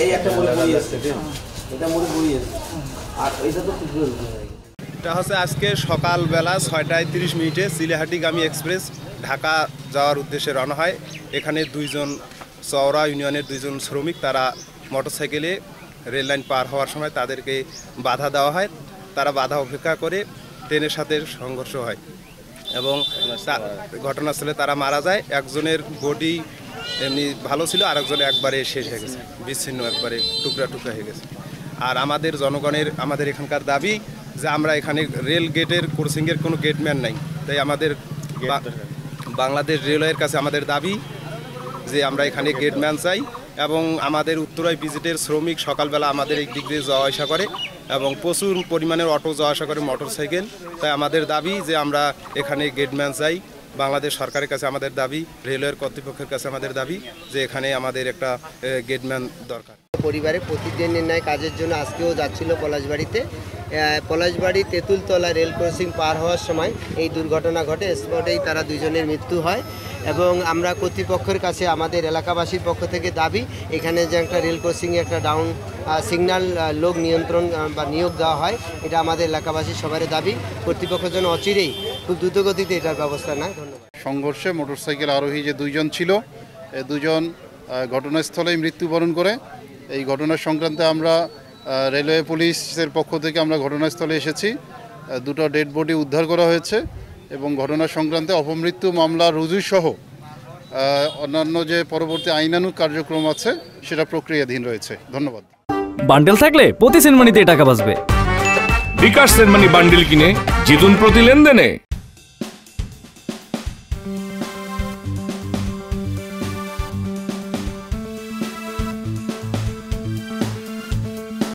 এই একটা মুড়ি মুড়ি আছে, এটা মুড়ি মুড়ি আছে, আর এইটা তো টুকরো। এটা হচ্ছে আজকে সকালবেলা 6:30 চিলেহাটিগামী এক্সপ্রেস ঢাকা যাওয়ার উদ্দেশ্যে রওনা হয়। এখানে দুইজন চওড়া ইউনিয়নের দুইজন শ্রমিক তারা মোটরসাইকেলে রেল লাইন পার হওয়ার সময় তাদেরকে বাধা দেওয়া হয়। তারা বাধা উপেক্ষা করে ট্রেনের সাথে সংঘর্ষ হয় এবং ঘটনাস্থলে তারা মারা যায়। একজনের বডি এমনি ভালো ছিল, আরেকজনে একবারে শেষ হয়ে গেছে, বিচ্ছিন্ন, একবারে টুকরা টুকরা হয়ে গেছে। আর আমাদের জনগণের, আমাদের এখানকার দাবি যে আমরা এখানে রেল গেটের ক্রসিংয়ের কোনো গেটম্যান নাই, তাই আমাদের বাংলাদেশ রেলওয়ের কাছে আমাদের দাবি যে আমরা এখানে গেটম্যান চাই। এবং আমাদের উত্তরায় ভিজিটের শ্রমিক সকালবেলা আমাদের এই দিক দিয়ে যাওয়া আসা করে এবং প্রচুর পরিমাণের অটো যাওয়া আসা করে, মোটরসাইকেল। তাই আমাদের দাবি যে আমরা এখানে গেটম্যান চাই। বাংলাদেশ সরকারের কাছে আমাদের দাবি, রেলওয়ের কর্তৃপক্ষের কাছে আমাদের দাবি যে এখানে আমাদের একটা গেটম্যান দরকার। পরিবারে প্রতিদিনের ন্যায় কাজের জন্য আজকেও যাচ্ছিল পলাশবাড়িতে। পলাশবাড়ি তেঁতুলতলা রেল ক্রসিং পার হওয়ার সময় এই দুর্ঘটনা ঘটে। স্পটেই তারা দুজনের মৃত্যু হয় এবং আমরা কর্তৃপক্ষের কাছে আমাদের এলাকাবাসীর পক্ষ থেকে দাবি এখানে যে একটা রেল ক্রসিংয়ে একটা ডাউন সিগন্যাল লোক নিয়ন্ত্রণ বা নিয়োগ দেওয়া হয়, এটা আমাদের এলাকাবাসীর সবারই দাবি। কর্তৃপক্ষের জন্য অচিরেই খুব দ্রুতগতিতে এটার ব্যবস্থা নেয়। ধন্যবাদ। সংঘর্ষে মোটরসাইকেল আরোহী যে দুইজন ছিল, দুজন ঘটনাস্থলেই মৃত্যুবরণ করে। এই ঘটনা সংক্রান্তে আমরা রেলওয়ে পুলিশের পক্ষ থেকে আমরা ঘটনাস্থলে এসেছি। দুটো ডেড বডি উদ্ধার করা হয়েছে এবং ঘটনা সংক্রান্তে অপমৃত্যু মামলা রুজুসহ অন্যান্য যে পরবর্তী আইনানুগ কার্যক্রম আছে সেটা প্রক্রিয়াধীন রয়েছে। ধন্যবাদ। বান্ডেল থাকলে প্রতি সেনমানিতে টাকা বাঁচবে। বিকাশ সেনমানি বান্ডেল কিনে জিতুন প্রতি লেনদেনে।